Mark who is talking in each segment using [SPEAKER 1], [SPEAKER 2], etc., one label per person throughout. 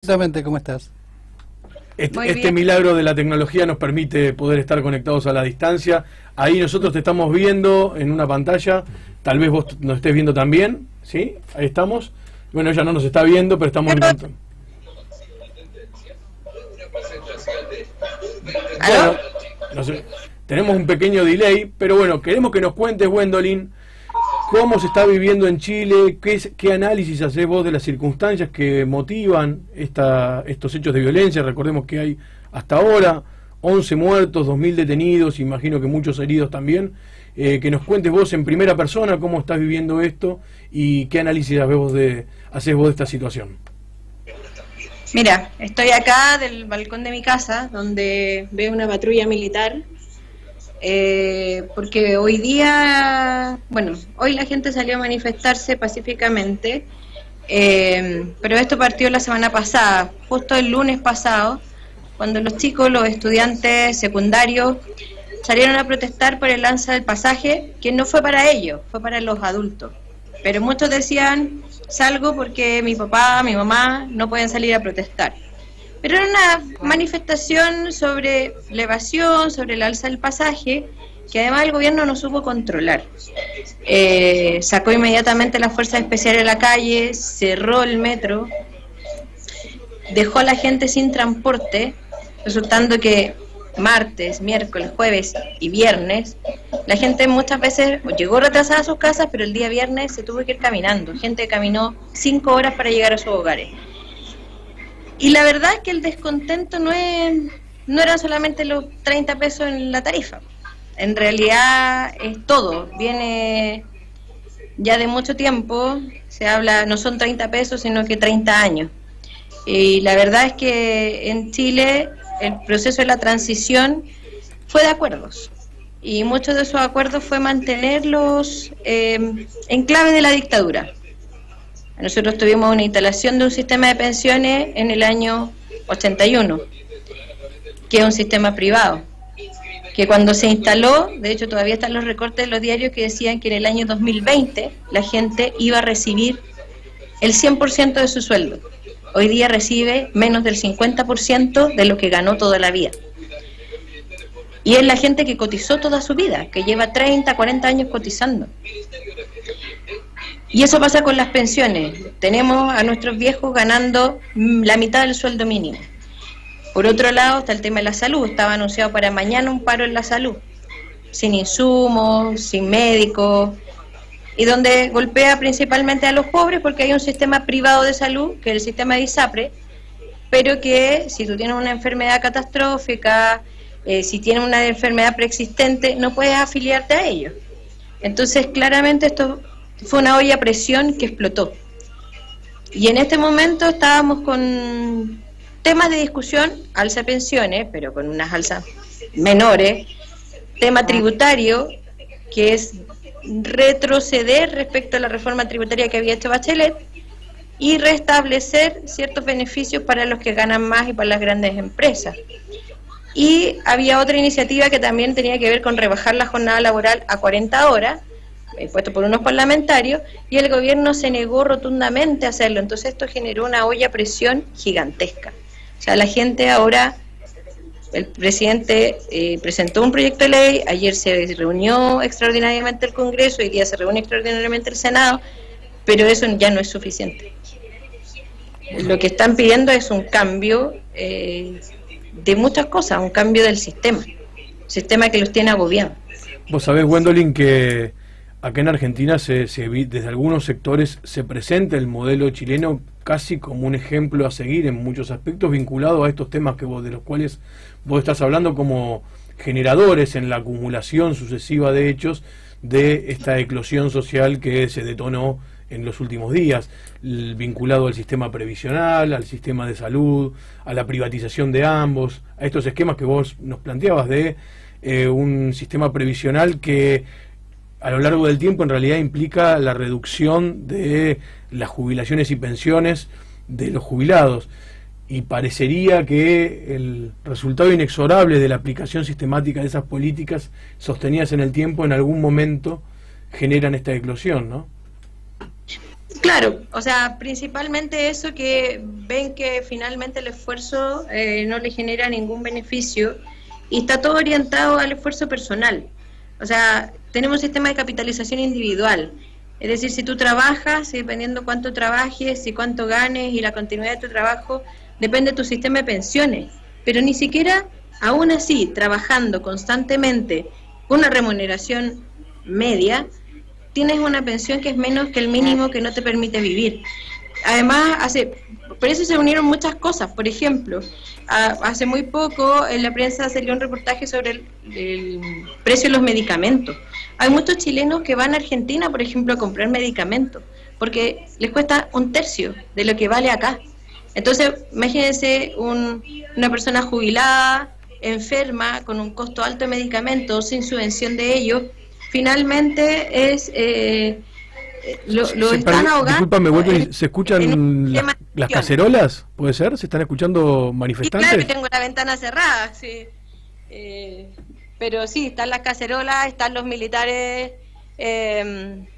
[SPEAKER 1] Exactamente, ¿cómo estás?
[SPEAKER 2] Este milagro de la tecnología nos permite poder estar conectados a la distancia. Ahí nosotros te estamos viendo en una pantalla, tal vez vos nos estés viendo también, ¿sí? Ahí estamos. Bueno, ella no nos está viendo, pero estamos en contacto. Bueno, no sé, tenemos un pequeño delay, pero bueno, queremos que nos cuentes, Gwendolyn, cómo se está viviendo en Chile, qué análisis hacés vos de las circunstancias que motivan estos hechos de violencia. Recordemos que hay hasta ahora 11 muertos, 2000 detenidos, imagino que muchos heridos también. Que nos cuentes vos en primera persona cómo estás viviendo esto y qué análisis hacés vos de esta situación.
[SPEAKER 3] Mira, estoy acá del balcón de mi casa, donde veo una patrulla militar. Porque hoy día, bueno, hoy la gente salió a manifestarse pacíficamente, pero esto partió la semana pasada, justo el lunes pasado, cuando los chicos, los estudiantes secundarios, salieron a protestar por el alza del pasaje, que no fue para ellos, fue para los adultos. Pero muchos decían, salgo porque mi papá, mi mamá no pueden salir a protestar. Pero era una manifestación sobre la evasión, sobre el alza del pasaje, que además el gobierno no supo controlar. Sacó inmediatamente las fuerzas especiales a la calle, cerró el metro, dejó a la gente sin transporte, resultando que martes, miércoles, jueves y viernes, la gente muchas veces llegó retrasada a sus casas, pero el día viernes se tuvo que ir caminando. Gente caminó 5 horas para llegar a sus hogares. Y la verdad es que el descontento no eran solamente los 30 pesos en la tarifa. En realidad es todo. Viene ya de mucho tiempo, se habla, no son 30 pesos, sino que 30 años. Y la verdad es que en Chile el proceso de la transición fue de acuerdos. Y muchos de esos acuerdos fue mantenerlos en clave de la dictadura. Nosotros tuvimos una instalación de un sistema de pensiones en el año 81, que es un sistema privado, que cuando se instaló, de hecho todavía están los recortes de los diarios que decían que en el año 2020 la gente iba a recibir el 100% de su sueldo. Hoy día recibe menos del 50% de lo que ganó toda la vida. Y es la gente que cotizó toda su vida, que lleva 30, 40 años cotizando. Y eso pasa con las pensiones. Tenemos a nuestros viejos ganando la mitad del sueldo mínimo. Por otro lado está el tema de la salud. Estaba anunciado para mañana un paro en la salud, sin insumos, sin médicos, y donde golpea principalmente a los pobres porque hay un sistema privado de salud, que es el sistema de ISAPRE, pero que si tú tienes una enfermedad catastrófica, si tienes una enfermedad preexistente, no puedes afiliarte a ellos. Entonces claramente esto fue una olla a presión que explotó. Y en este momento estábamos con temas de discusión, alza de pensiones, pero con unas alzas menores, tema tributario, que es retroceder respecto a la reforma tributaria que había hecho Bachelet, y restablecer ciertos beneficios para los que ganan más y para las grandes empresas. Y había otra iniciativa que también tenía que ver con rebajar la jornada laboral a 40 horas, puesto por unos parlamentarios, y el gobierno se negó rotundamente a hacerlo. Entonces esto generó una olla a presión gigantesca. O sea, la gente ahora, el presidente presentó un proyecto de ley, ayer se reunió extraordinariamente el Congreso, hoy día se reúne extraordinariamente el Senado, pero eso ya no es suficiente. Lo que están pidiendo es un cambio de muchas cosas, un cambio del sistema que los tiene agobiados.
[SPEAKER 2] Vos sabés, Gwendolyn, que acá en Argentina desde algunos sectores se presenta el modelo chileno casi como un ejemplo a seguir en muchos aspectos vinculados a estos temas de los cuales vos estás hablando, como generadores en la acumulación sucesiva de hechos de esta eclosión social que se detonó en los últimos días, vinculado al sistema previsional, al sistema de salud, a la privatización de ambos, a estos esquemas que vos nos planteabas de un sistema previsional que a lo largo del tiempo en realidad implica la reducción de las jubilaciones y pensiones de los jubilados, y parecería que el resultado inexorable de la aplicación sistemática de esas políticas sostenidas en el tiempo en algún momento generan esta eclosión, ¿no?
[SPEAKER 3] Claro, o sea, principalmente eso, que ven que finalmente el esfuerzo no le genera ningún beneficio y está todo orientado al esfuerzo personal. O sea, tenemos un sistema de capitalización individual. Es decir, si tú trabajas, dependiendo cuánto trabajes y cuánto ganes y la continuidad de tu trabajo, depende de tu sistema de pensiones. Pero ni siquiera, aún así, trabajando constantemente una remuneración media, tienes una pensión que es menos que el mínimo que no te permite vivir. Además, por eso se unieron muchas cosas. Por ejemplo, hace muy poco en la prensa salió un reportaje sobre el precio de los medicamentos. Hay muchos chilenos que van a Argentina, por ejemplo, a comprar medicamentos, porque les cuesta 1/3 de lo que vale acá. Entonces, imagínense una persona jubilada, enferma, con un costo alto de medicamentos, sin subvención de ellos, finalmente es lo están ahogando.
[SPEAKER 2] Discúlpame, ¿se escuchan las cacerolas? ¿Puede ser? ¿Se están escuchando manifestantes?
[SPEAKER 3] Sí, claro, tengo la ventana cerrada, sí. Pero sí, están las cacerolas, están los militares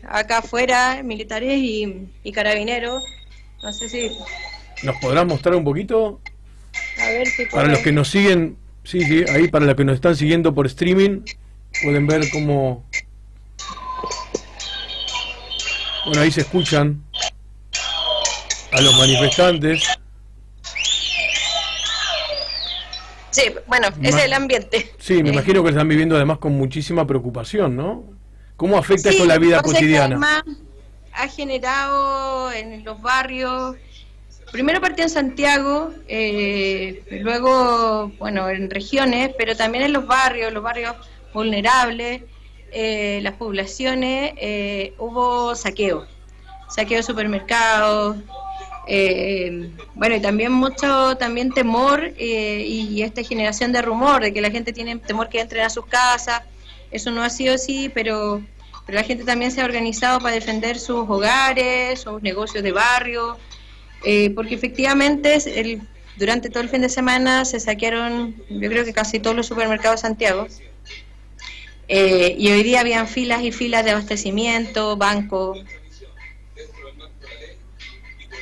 [SPEAKER 3] acá afuera, militares y carabineros. No sé si...
[SPEAKER 2] ¿Nos podrás mostrar un poquito?
[SPEAKER 3] A ver si
[SPEAKER 2] para los que nos siguen, sí, ahí para los que nos están siguiendo por streaming, pueden ver cómo... Bueno, ahí se escuchan a los manifestantes.
[SPEAKER 3] Sí, bueno, ese es el ambiente.
[SPEAKER 2] Sí, me imagino que están viviendo además con muchísima preocupación, ¿no? ¿Cómo afecta esto la vida cotidiana?
[SPEAKER 3] Además, ha generado en los barrios, primero partió en Santiago, luego, bueno, en regiones, pero también en los barrios vulnerables, las poblaciones, hubo saqueo de supermercados, bueno, y también mucho temor y esta generación de rumor de que la gente tiene temor que entren a sus casas. Eso no ha sido así, pero la gente también se ha organizado para defender sus hogares, sus negocios de barrio, porque efectivamente durante todo el fin de semana se saquearon, yo creo que casi todos los supermercados de Santiago. Y hoy día habían filas y filas de abastecimiento, bancos.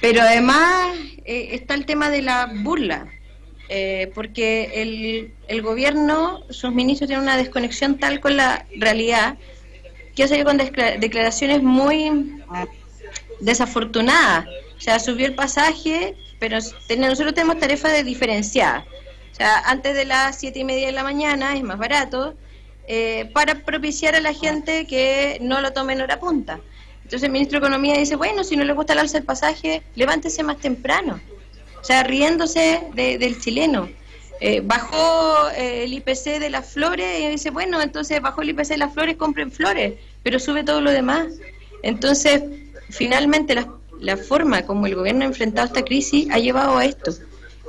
[SPEAKER 3] Pero además está el tema de la burla, porque el gobierno, sus ministros tienen una desconexión tal con la realidad que ha salido con declaraciones muy desafortunadas. O sea, subió el pasaje, pero nosotros tenemos tarifas diferenciadas. O sea, antes de las 7:30 de la mañana es más barato, para propiciar a la gente que no lo tome en hora punta. Entonces el ministro de Economía dice, bueno, si no le gusta el alza del pasaje, levántese más temprano. O sea, riéndose del chileno. Bajó el IPC de las flores y dice, bueno, entonces bajó el IPC de las flores, compren flores, pero sube todo lo demás. Entonces, finalmente la forma como el gobierno ha enfrentado esta crisis ha llevado a esto.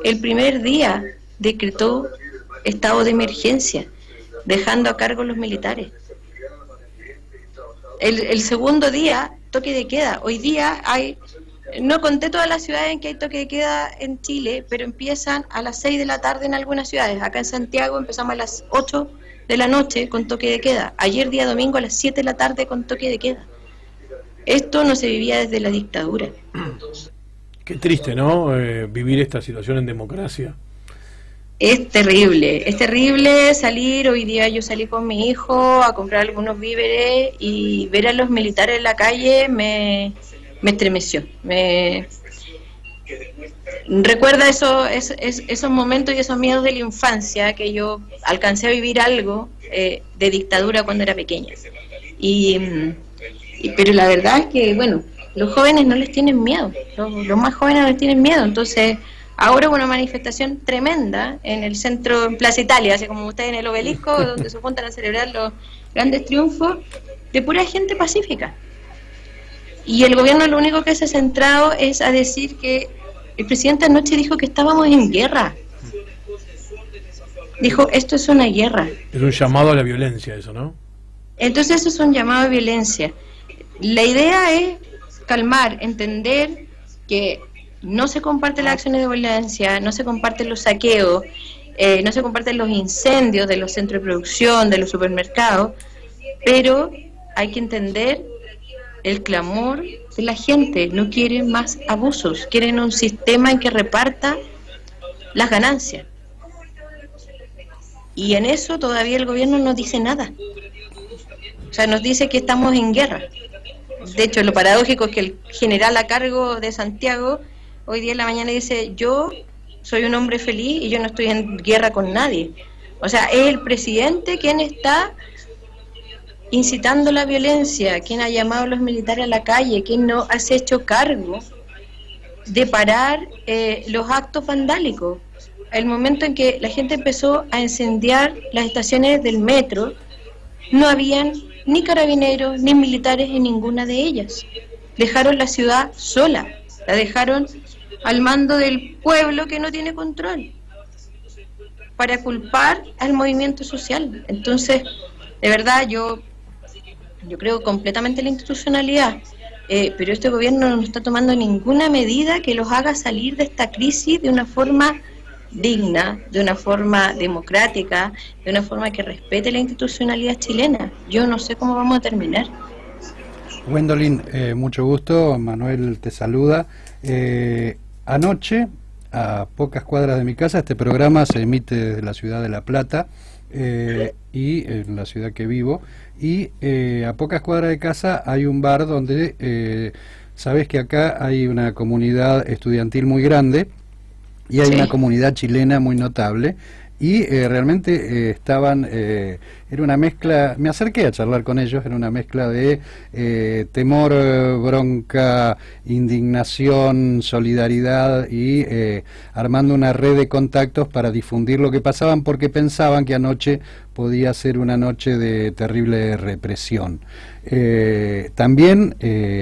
[SPEAKER 3] El primer día decretó estado de emergencia, dejando a cargo los militares. El segundo día, toque de queda. Hoy día no conté todas las ciudades en que hay toque de queda en Chile, pero empiezan a las 6 de la tarde en algunas ciudades. Acá en Santiago empezamos a las 8 de la noche con toque de queda. Ayer día domingo a las 7 de la tarde con toque de queda. Esto no se vivía desde la dictadura.
[SPEAKER 2] Qué triste, ¿no? Vivir esta situación en democracia.
[SPEAKER 3] Es terrible salir. Hoy día yo salí con mi hijo a comprar algunos víveres y ver a los militares en la calle me estremeció. Recuerda esos momentos y esos miedos de la infancia, que yo alcancé a vivir algo de dictadura cuando era pequeña. Pero la verdad es que, bueno, los jóvenes no les tienen miedo, los más jóvenes no les tienen miedo. Entonces, ahora hubo una manifestación tremenda en el centro, en Plaza Italia, así como ustedes en el Obelisco, donde se juntan a celebrar los grandes triunfos, de pura gente pacífica. Y el gobierno lo único que se ha centrado es a decir que el presidente anoche dijo que estábamos en guerra. Dijo, esto es una guerra.
[SPEAKER 2] Es un llamado a la violencia eso, ¿no?
[SPEAKER 3] Entonces eso es un llamado a violencia. La idea es calmar, entender que no se comparten las acciones de violencia, no se comparten los saqueos, no se comparten los incendios de los centros de producción, de los supermercados, pero hay que entender el clamor de la gente, no quieren más abusos, quieren un sistema en que reparta las ganancias. Y en eso todavía el gobierno no dice nada. O sea, nos dice que estamos en guerra. De hecho, lo paradójico es que el general a cargo de Santiago hoy día en la mañana dice: yo soy un hombre feliz y yo no estoy en guerra con nadie. O sea, es el presidente quien está incitando la violencia, quien ha llamado a los militares a la calle, quien no se ha hecho cargo de parar los actos vandálicos. El momento en que la gente empezó a incendiar las estaciones del metro, no habían ni carabineros ni militares en ninguna de ellas. Dejaron la ciudad sola, la dejaron al mando del pueblo que no tiene control, para culpar al movimiento social. Entonces, de verdad, yo creo completamente en la institucionalidad, pero este gobierno no está tomando ninguna medida que los haga salir de esta crisis de una forma digna, de una forma democrática, de una forma que respete la institucionalidad chilena. Yo no sé cómo vamos a terminar.
[SPEAKER 1] Gwendolyn, mucho gusto. Manuel te saluda. Anoche, a pocas cuadras de mi casa, este programa se emite desde la ciudad de La Plata, y en la ciudad que vivo, y a pocas cuadras de casa hay un bar donde sabes que acá hay una comunidad estudiantil muy grande y hay una comunidad chilena muy notable, y realmente estaban, era una mezcla, me acerqué a charlar con ellos, era una mezcla de temor, bronca, indignación, solidaridad, y armando una red de contactos para difundir lo que pasaban, porque pensaban que anoche podía ser una noche de terrible represión. También,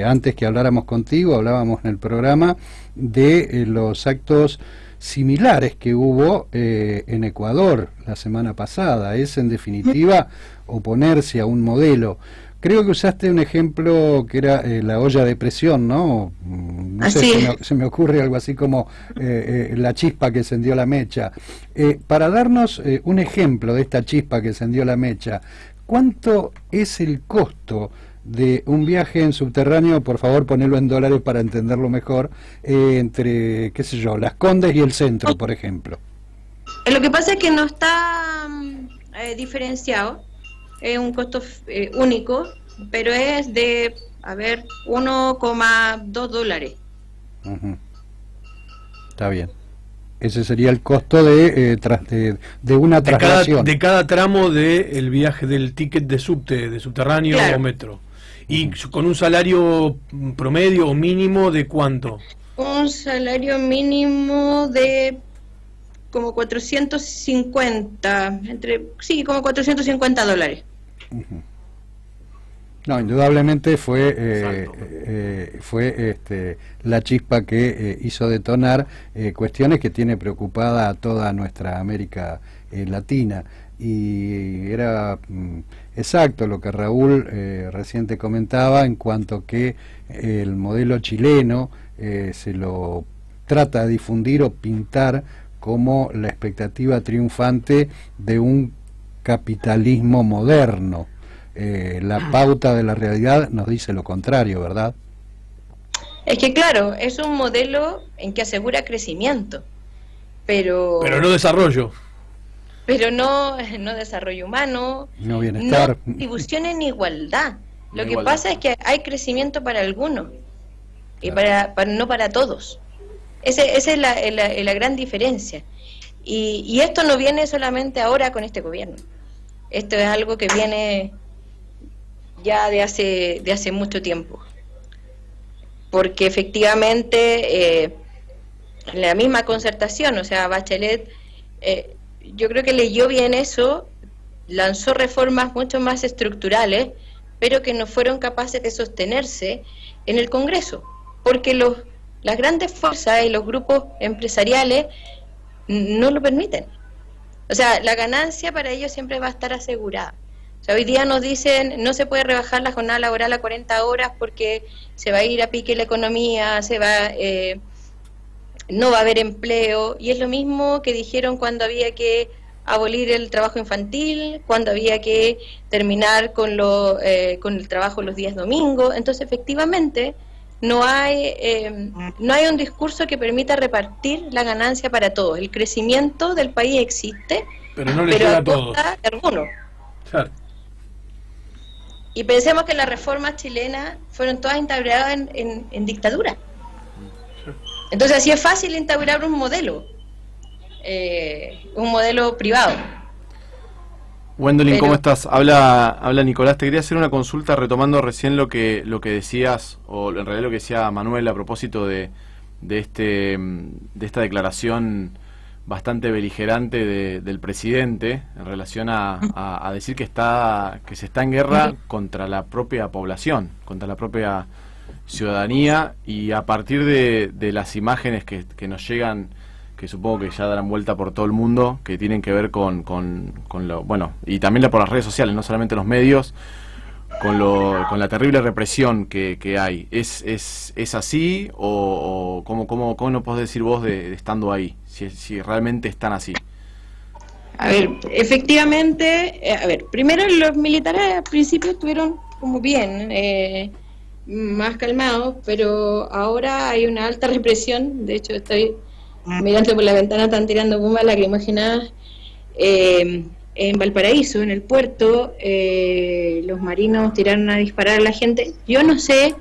[SPEAKER 1] antes que habláramos contigo, hablábamos en el programa de los actos similares que hubo en Ecuador la semana pasada. Es en definitiva oponerse a un modelo. Creo que usaste un ejemplo que era la olla de presión, ¿no? No sé, se me ocurre algo así como la chispa que encendió la mecha. Para darnos un ejemplo de esta chispa que encendió la mecha, ¿cuánto es el costo de un viaje en subterráneo? Por favor, ponelo en dólares para entenderlo mejor, entre, qué sé yo, Las Condes y el centro, por ejemplo.
[SPEAKER 3] Lo que pasa es que no está diferenciado, es un costo único, pero es de, a ver, 1,2 dólares.
[SPEAKER 1] Está bien. Ese sería el costo de una traslación.
[SPEAKER 2] De cada tramo del viaje del ticket de subte, de subterráneo, claro, o metro. ¿Y con un salario promedio o mínimo de cuánto?
[SPEAKER 3] Un salario mínimo de como 450, como 450 dólares.
[SPEAKER 1] No, indudablemente fue la chispa que hizo detonar cuestiones que tiene preocupada a toda nuestra América Latina. Y era exacto lo que Raúl recién te comentaba, en cuanto que el modelo chileno se lo trata de difundir o pintar como la expectativa triunfante de un capitalismo moderno. La pauta de la realidad nos dice lo contrario, ¿verdad?
[SPEAKER 3] Es que claro, es un modelo en que asegura crecimiento, pero
[SPEAKER 2] no desarrollo.
[SPEAKER 3] Pero no desarrollo humano,
[SPEAKER 1] no bienestar,
[SPEAKER 3] no distribución en igualdad. Lo que pasa es que hay crecimiento para algunos y no para todos. Esa es la gran diferencia. Y esto no viene solamente ahora con este gobierno. Esto es algo que viene ya de hace mucho tiempo. Porque efectivamente la misma concertación, o sea, Bachelet, yo creo que leyó bien eso, lanzó reformas mucho más estructurales, pero que no fueron capaces de sostenerse en el Congreso, porque las grandes fuerzas y los grupos empresariales no lo permiten. O sea, la ganancia para ellos siempre va a estar asegurada. O sea, hoy día nos dicen no se puede rebajar la jornada laboral a 40 horas porque se va a ir a pique la economía, no va a haber empleo, y es lo mismo que dijeron cuando había que abolir el trabajo infantil, cuando había que terminar con el trabajo los días domingos. Entonces, efectivamente, no hay un discurso que permita repartir la ganancia para todos. El crecimiento del país existe,
[SPEAKER 2] pero no le llega a todos.
[SPEAKER 3] De algunos.
[SPEAKER 2] Claro.
[SPEAKER 3] Y pensemos que las reformas chilenas fueron todas instauradas en dictadura. Entonces así es fácil instaurar un modelo privado.
[SPEAKER 4] Wendolin, ¿cómo estás? Habla Nicolás. Te quería hacer una consulta retomando recién lo que decías, o en realidad lo que decía Manuel a propósito de esta declaración bastante beligerante del presidente en relación a decir que se está en guerra contra la propia población, contra la propia ciudadanía, y a partir de las imágenes que nos llegan, que supongo que ya darán vuelta por todo el mundo, que tienen que ver con lo, bueno, y también por las redes sociales, no solamente los medios, con la terrible represión que hay. ¿Es así o cómo nos podés decir vos de estando ahí, si realmente están así?
[SPEAKER 3] A ver, efectivamente, primero los militares al principio estuvieron como bien, más calmados, pero ahora hay una alta represión. De hecho estoy mirando por la ventana, están tirando bombas lacrimógenas en Valparaíso, en el puerto. Los marinos tiraron a disparar a la gente. Yo no sé,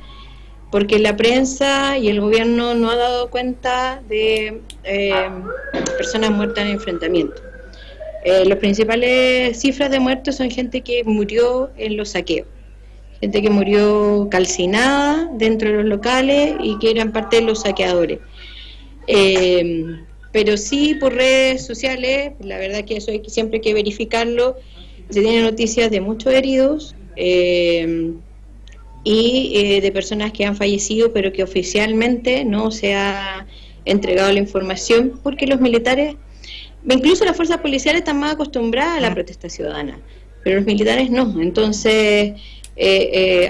[SPEAKER 3] porque la prensa y el gobierno no ha dado cuenta de personas muertas en enfrentamiento. Las principales cifras de muertos son gente que murió en los saqueos, gente que murió calcinada dentro de los locales y que eran parte de los saqueadores. Pero sí por redes sociales, la verdad que eso siempre hay que verificarlo, se tienen noticias de muchos heridos y de personas que han fallecido, pero que oficialmente no se ha entregado la información, porque los militares, incluso las fuerzas policiales, están más acostumbradas a la protesta ciudadana, pero los militares no. Entonces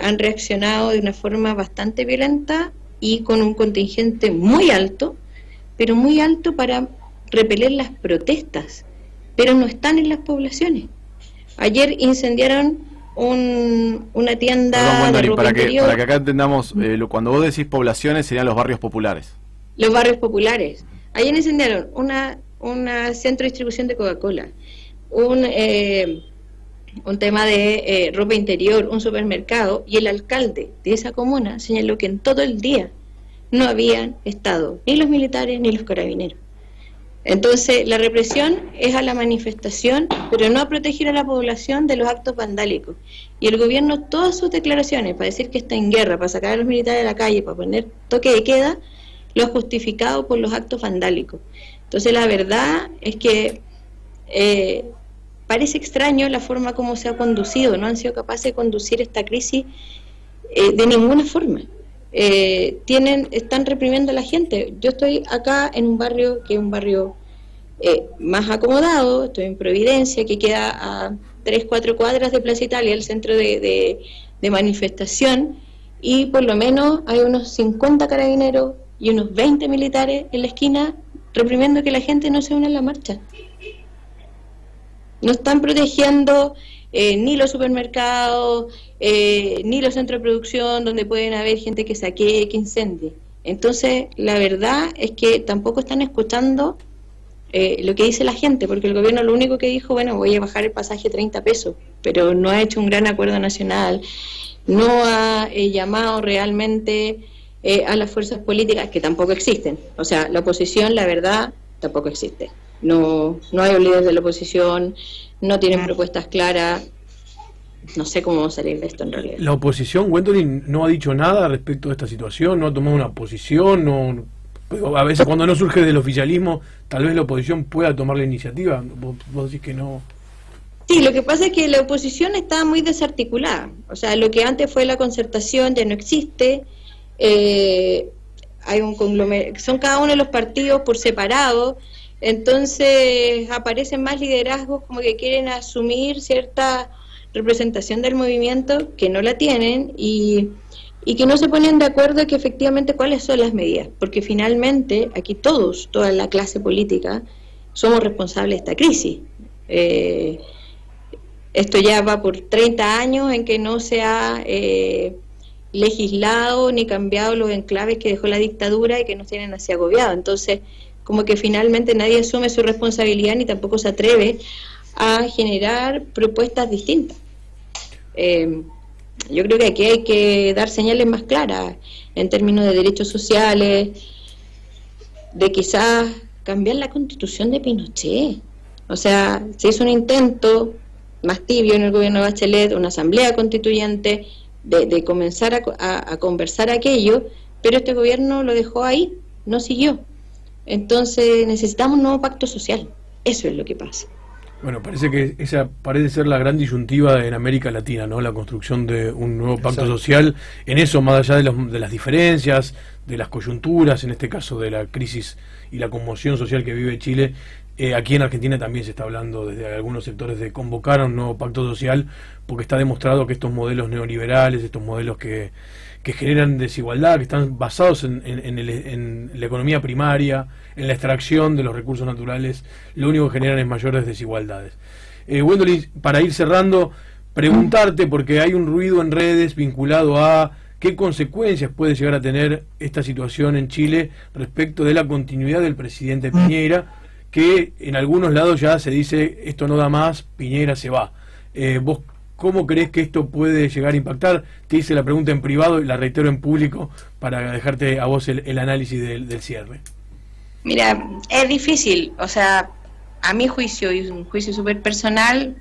[SPEAKER 3] han reaccionado de una forma bastante violenta y con un contingente muy alto, pero muy alto para repeler las protestas, pero no están en las poblaciones. Ayer incendiaron una tienda de ropa interior.
[SPEAKER 4] Para que acá entendamos, cuando vos decís poblaciones, serían los barrios populares.
[SPEAKER 3] Los barrios populares. Ayer incendiaron una centro de distribución de Coca-Cola, un tema de ropa interior, un supermercado, y el alcalde de esa comuna señaló que en todo el día no habían estado ni los militares ni los carabineros. Entonces la represión es a la manifestación, pero no a proteger a la población de los actos vandálicos. Y el gobierno, todas sus declaraciones para decir que está en guerra, para sacar a los militares de la calle, para poner toque de queda, lo ha justificado por los actos vandálicos. Entonces la verdad es que parece extraño la forma como se ha conducido. No han sido capaces de conducir esta crisis de ninguna forma. Están reprimiendo a la gente. Yo estoy acá en un barrio que es un barrio más acomodado, estoy en Providencia, que queda a 3-4 cuadras de Plaza Italia, el centro de manifestación, y por lo menos hay unos 50 carabineros y unos 20 militares en la esquina reprimiendo que la gente no se une a la marcha. No están protegiendo ni los supermercados, ni los centros de producción donde pueden haber gente que saquee, que incendie. Entonces, la verdad es que tampoco están escuchando lo que dice la gente, porque el gobierno lo único que dijo, bueno, voy a bajar el pasaje 30 pesos, pero no ha hecho un gran acuerdo nacional, no ha llamado realmente a las fuerzas políticas, que tampoco existen. O sea, la oposición, la verdad, tampoco existe. No hay líderes de la oposición, no tienen propuestas claras. No sé cómo vamos a salir de esto en realidad.
[SPEAKER 2] La oposición, Wendolin, no ha dicho nada respecto a esta situación, no ha tomado una posición, a veces cuando no surge del oficialismo, tal vez la oposición pueda tomar la iniciativa. Vos decís que no.
[SPEAKER 3] Sí, lo que pasa es que la oposición está muy desarticulada. O sea, lo que antes fue la concertación ya no existe. Hay un conglomerado, son cada uno de los partidos por separado. Entonces aparecen más liderazgos como que quieren asumir cierta representación del movimiento que no la tienen y que no se ponen de acuerdo que efectivamente cuáles son las medidas, porque finalmente aquí toda la clase política somos responsables de esta crisis. Esto ya va por 30 años en que no se ha legislado ni cambiado los enclaves que dejó la dictadura y que nos tienen así agobiados. Entonces, como que finalmente nadie asume su responsabilidad ni tampoco se atreve a generar propuestas distintas. Yo creo que aquí hay que dar señales más claras en términos de derechos sociales, de quizás cambiar la constitución de Pinochet. O sea, se hizo un intento más tibio en el gobierno de Bachelet, una asamblea constituyente, de comenzar a conversar aquello, pero este gobierno lo dejó ahí, no siguió. Entonces necesitamos un nuevo pacto social, eso es lo que pasa.
[SPEAKER 2] Bueno, parece que esa parece ser la gran disyuntiva en América Latina, ¿no? La construcción de un nuevo pacto social, en eso, más allá de las diferencias, de las coyunturas, en este caso de la crisis y la conmoción social que vive Chile. Aquí en Argentina también se está hablando desde algunos sectores de convocar a un nuevo pacto social, porque está demostrado que estos modelos neoliberales, estos modelos que generan desigualdad, que están basados en la economía primaria, en la extracción de los recursos naturales, lo único que generan es mayores desigualdades. Gwendolyn, para ir cerrando, preguntarte, porque hay un ruido en redes vinculado a qué consecuencias puede llegar a tener esta situación en Chile respecto de la continuidad del presidente Piñera, que en algunos lados ya se dice esto no da más, Piñera se va. ¿Vos cómo crees que esto puede llegar a impactar? Te hice la pregunta en privado y la reitero en público para dejarte a vos el análisis del cierre.
[SPEAKER 3] Mira, es difícil, o sea, a mi juicio, y un juicio súper personal,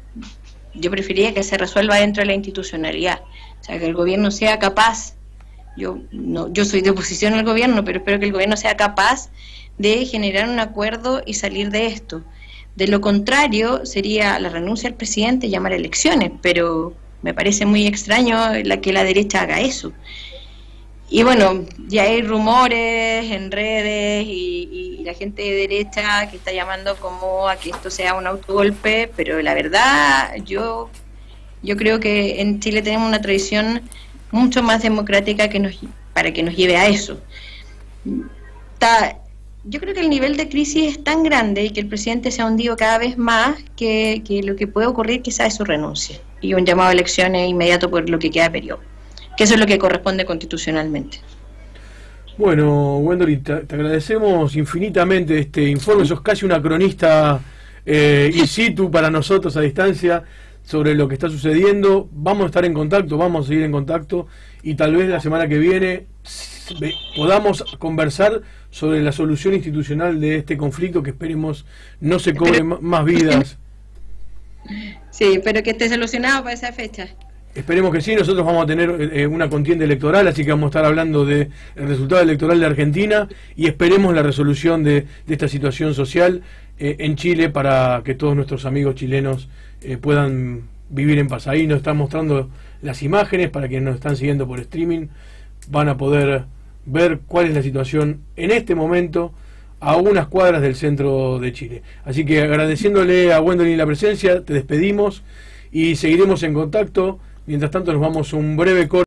[SPEAKER 3] yo preferiría que se resuelva dentro de la institucionalidad, o sea, que el gobierno sea capaz, yo soy de oposición al gobierno, pero espero que el gobierno sea capaz de generar un acuerdo y salir de esto. De lo contrario, sería la renuncia al presidente y llamar a elecciones, pero me parece muy extraño que la derecha haga eso. Y bueno, ya hay rumores en redes y la gente de derecha que está llamando como a que esto sea un autogolpe, pero la verdad, yo creo que en Chile tenemos una tradición mucho más democrática para que nos lleve a eso. Yo creo que el nivel de crisis es tan grande y que el presidente se ha hundido cada vez más que lo que puede ocurrir quizás es su renuncia y un llamado a elecciones inmediato por lo que queda de periodo, que eso es lo que corresponde constitucionalmente.
[SPEAKER 2] Bueno, Gwendolyn, te agradecemos infinitamente este informe. Sos casi una cronista in situ para nosotros a distancia sobre lo que está sucediendo. Vamos a estar en contacto, vamos a seguir en contacto y tal vez la semana que viene podamos conversar sobre la solución institucional de este conflicto, que esperemos no se cobre más vidas.
[SPEAKER 3] Sí, pero que esté solucionado para esa fecha.
[SPEAKER 2] Esperemos que sí. Nosotros vamos a tener una contienda electoral, así que vamos a estar hablando del resultado electoral de Argentina y esperemos la resolución de esta situación social en Chile para que todos nuestros amigos chilenos puedan vivir en paz. Ahí nos están mostrando las imágenes para quienes nos están siguiendo por streaming. Van a poder ver cuál es la situación en este momento a unas cuadras del centro de Chile. Así que agradeciéndole a Gwendolyn la presencia, te despedimos y seguiremos en contacto. Mientras tanto nos vamos a un breve corte.